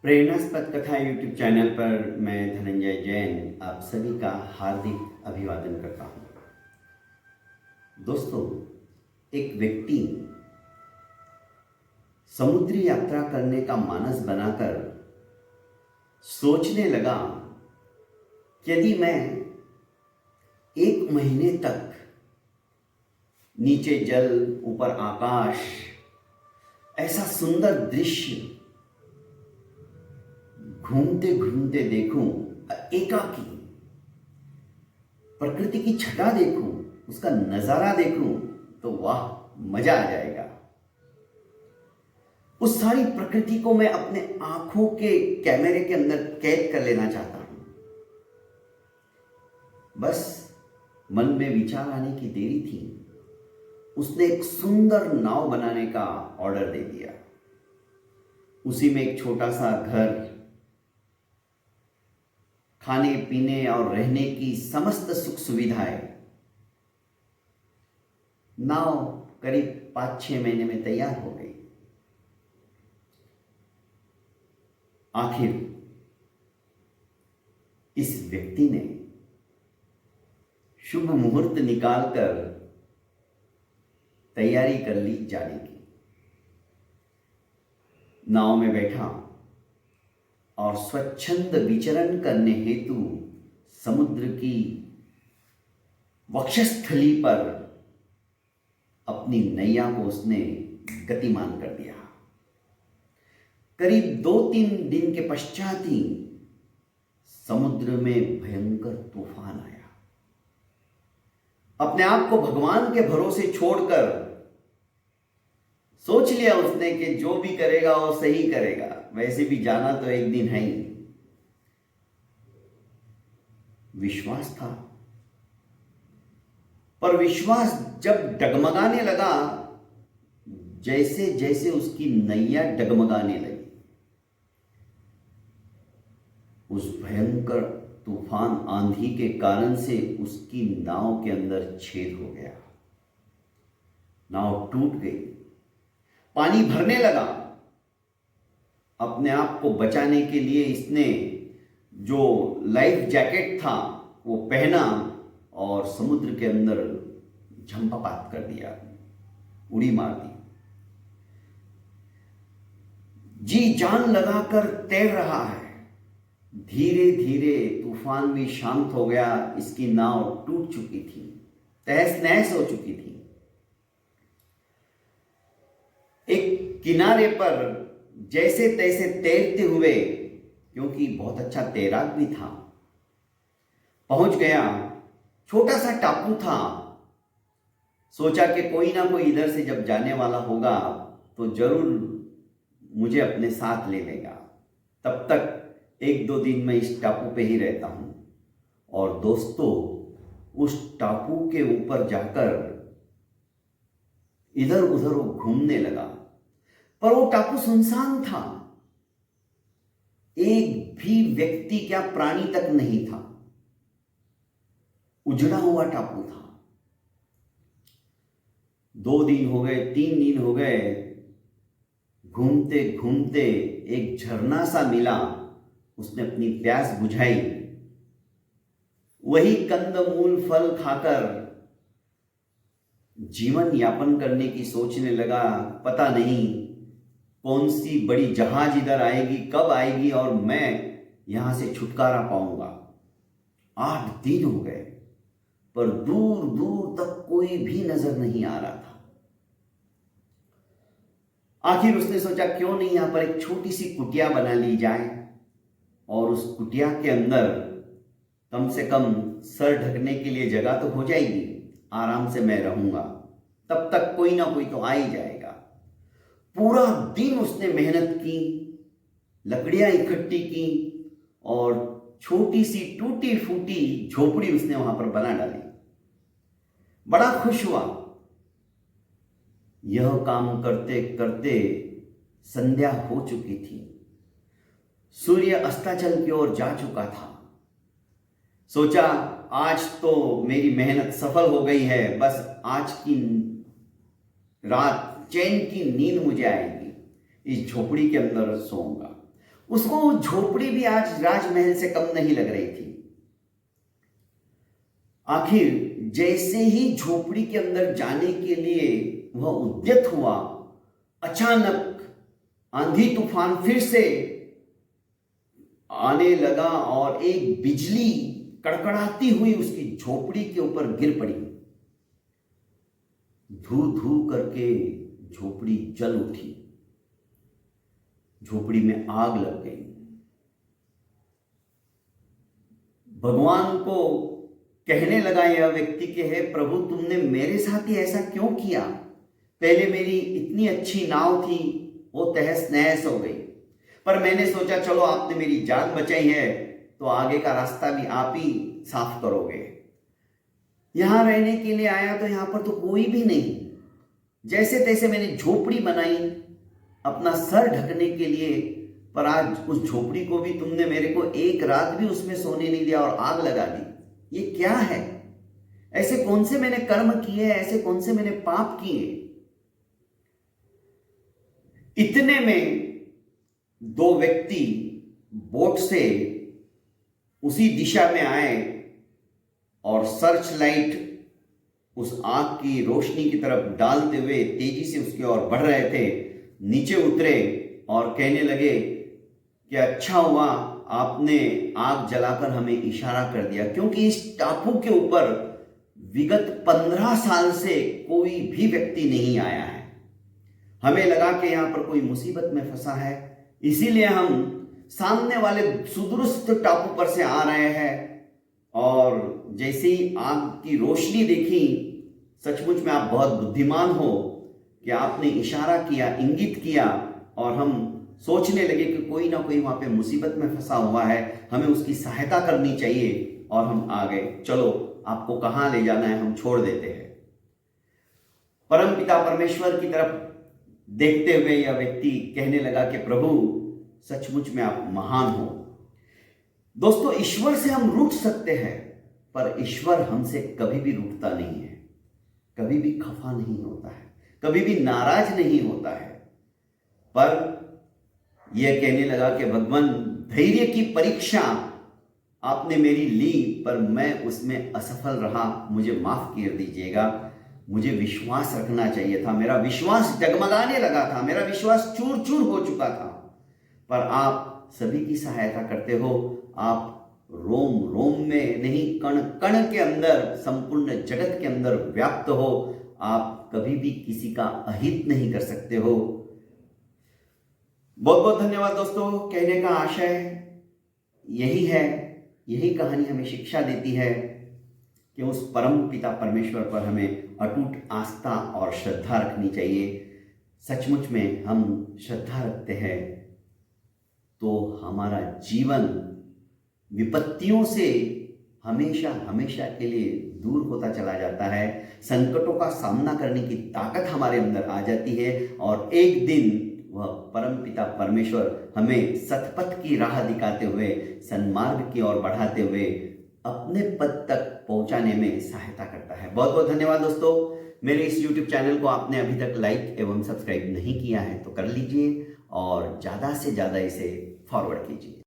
प्रेरणास्पद कथा YouTube channel पर मैं धनंजय जैन आप सभी का हार्दिक अभिवादन करता हूँ। दोस्तों, एक व्यक्ति समुद्री यात्रा करने का मानस बनाकर सोचने लगा कि यदि मैं 1 महीने तक नीचे जल ऊपर आकाश ऐसा सुंदर दृश्य घूमते घूमते देखूं, एकाकी प्रकृति की छटा देखूं, उसका नजारा देखूं तो वाह, मजा आ जाएगा। उस सारी प्रकृति को मैं अपने आंखों के कैमरे के अंदर कैद कर लेना चाहता हूं। बस मन में विचार आने की देरी थी, उसने एक सुंदर नाव बनाने का ऑर्डर दे दिया। उसी में एक छोटा सा घर, खाने पीने और रहने की समस्त सुख सुविधाएं। नाव करीब 5-6 महीने में तैयार हो गई। आखिर इस व्यक्ति ने शुभ मुहूर्त निकालकर तैयारी कर ली जाने की। नाव में बैठा और स्वच्छंद विचरण करने हेतु समुद्र की वक्षस्थली पर अपनी नैया को उसने गतिमान कर दिया। करीब 2-3 दिन के पश्चात ही समुद्र में भयंकर तूफान आया। अपने आप को भगवान के भरोसे छोड़कर सोच लिया उसने कि जो भी करेगा वो सही करेगा, वैसे भी जाना तो एक दिन है ही। विश्वास था, पर विश्वास जब डगमगाने लगा, जैसे जैसे उसकी नैया डगमगाने लगी, उस भयंकर तूफान आंधी के कारण से उसकी नाव के अंदर छेद हो गया। नाव टूट गई, पानी भरने लगा। अपने आप को बचाने के लिए इसने जो लाइफ जैकेट था वो पहना और समुद्र के अंदर झंपापात कर दिया, उड़ी मार दी। जी जान लगाकर तैर रहा है। धीरे धीरे तूफान भी शांत हो गया। इसकी नाव टूट चुकी थी, तहस नहस हो चुकी थी। एक किनारे पर जैसे तैसे तैरते हुए, क्योंकि बहुत अच्छा तैराक भी था, पहुंच गया। छोटा सा टापू था। सोचा कि कोई ना कोई इधर से जब जाने वाला होगा तो जरूर मुझे अपने साथ ले लेगा। तब तक 1-2 दिन मैं इस टापू पे ही रहता हूं। और दोस्तों, उस टापू के ऊपर जाकर इधर उधर वो घूमने लगा, पर वो टापू सुनसान था। एक भी व्यक्ति क्या प्राणी तक नहीं था। उजड़ा हुआ टापू था। 2 दिन हो गए, 3 दिन हो गए, घूमते घूमते एक झरना सा मिला। उसने अपनी प्यास बुझाई। वही कंदमूल फल खाकर जीवन यापन करने की सोचने लगा। पता नहीं कौन सी बड़ी जहाज इधर आएगी, कब आएगी और मैं यहां से छुटकारा पाऊंगा। 8 दिन हो गए, पर दूर दूर तक कोई भी नजर नहीं आ रहा था। आखिर उसने सोचा क्यों नहीं यहां पर एक छोटी सी कुटिया बना ली जाए और उस कुटिया के अंदर कम से कम सर ढकने के लिए जगह तो हो जाएगी, आराम से मैं रहूंगा, तब तक कोई ना कोई तो आ ही जाएगा। पूरा दिन उसने मेहनत की, लकड़ियां इकट्ठी की और छोटी सी टूटी फूटी झोपड़ी उसने वहां पर बना डाली। बड़ा खुश हुआ। यह काम करते करते संध्या हो चुकी थी। सूर्य अस्ताचल की ओर जा चुका था। सोचा आज तो मेरी मेहनत सफल हो गई है, बस आज की रात चैन की नींद मुझे आएगी, इस झोपड़ी के अंदर सोऊंगा। उसको वो झोपड़ी भी आज राजमहल से कम नहीं लग रही थी। आखिर जैसे ही झोपड़ी के अंदर जाने के लिए वह उद्यत हुआ, अचानक आंधी तूफान फिर से आने लगा और एक बिजली कड़कड़ाती हुई उसकी झोपड़ी के ऊपर गिर पड़ी। धू धू करके झोपड़ी जल उठी, झोपड़ी में आग लग गई। भगवान को कहने लगा यह व्यक्ति कि हे प्रभु, तुमने मेरे साथ ही ऐसा क्यों किया? पहले मेरी इतनी अच्छी नाव थी, वो तहस नहस हो गई, पर मैंने सोचा चलो आपने मेरी जान बचाई है तो आगे का रास्ता भी आप ही साफ करोगे। यहां रहने के लिए आया तो यहां पर तो कोई भी नहीं। जैसे तैसे मैंने झोपड़ी बनाई अपना सर ढकने के लिए, पर आज उस झोपड़ी को भी तुमने मेरे को एक रात भी उसमें सोने नहीं दिया और आग लगा दी। ये क्या है? ऐसे कौन से मैंने कर्म किए, ऐसे कौन से मैंने पाप किए? इतने में दो व्यक्ति बोट से उसी दिशा में आए और सर्च लाइट उस आग की रोशनी की तरफ डालते हुए तेजी से उसकी ओर बढ़ रहे थे। नीचे उतरे और कहने लगे कि अच्छा हुआ आपने आग जलाकर हमें इशारा कर दिया, क्योंकि इस टापू के ऊपर विगत 15 साल से कोई भी व्यक्ति नहीं आया है। हमें लगा कि यहां पर कोई मुसीबत में फंसा है, इसीलिए हम सामने वाले सुदूरस्थ टापू पर से आ रहे हैं। और जैसे ही आग की रोशनी देखी, सचमुच में आप बहुत बुद्धिमान हो कि आपने इशारा किया, इंगित किया, और हम सोचने लगे कि कोई ना कोई वहां पे मुसीबत में फंसा हुआ है, हमें उसकी सहायता करनी चाहिए, और हम आ गए। चलो आपको कहां ले जाना है हम छोड़ देते हैं। परमपिता परमेश्वर की तरफ देखते हुए यह व्यक्ति कहने लगा कि प्रभु, सचमुच में आप महान हो। दोस्तों, ईश्वर से हम रूठ सकते हैं, पर ईश्वर हमसे कभी भी रूठता नहीं है, कभी भी खफा नहीं होता है, कभी भी नाराज नहीं होता है। पर यह कहने लगा कि भगवान, धैर्य की परीक्षा आपने मेरी ली, पर मैं उसमें असफल रहा, मुझे माफ कर दीजिएगा। मुझे विश्वास रखना चाहिए था, मेरा विश्वास डगमगाने लगा था, मेरा विश्वास चूर चूर हो चुका था। पर आप सभी की सहायता करते हो, आप रोम रोम में नहीं, कण कण के अंदर, संपूर्ण जगत के अंदर व्याप्त हो। आप कभी भी किसी का अहित नहीं कर सकते हो। बहुत बहुत धन्यवाद दोस्तों। कहने का आशय यही है, यही कहानी हमें शिक्षा देती है कि उस परम पिता परमेश्वर पर हमें अटूट आस्था और श्रद्धा रखनी चाहिए। सचमुच में हम श्रद्धा रखते हैं तो हमारा जीवन विपत्तियों से हमेशा हमेशा के लिए दूर होता चला जाता है। संकटों का सामना करने की ताकत हमारे अंदर आ जाती है, और एक दिन वह परमपिता परमेश्वर हमें सतपथ की राह दिखाते हुए, सन्मार्ग की ओर बढ़ाते हुए अपने पद तक पहुंचाने में सहायता करता है। बहुत बहुत धन्यवाद दोस्तों। मेरे इस YouTube चैनल को आपने अभी तक लाइक एवं सब्सक्राइब नहीं किया है तो कर लीजिए, और ज़्यादा से ज़्यादा इसे फॉरवर्ड कीजिए।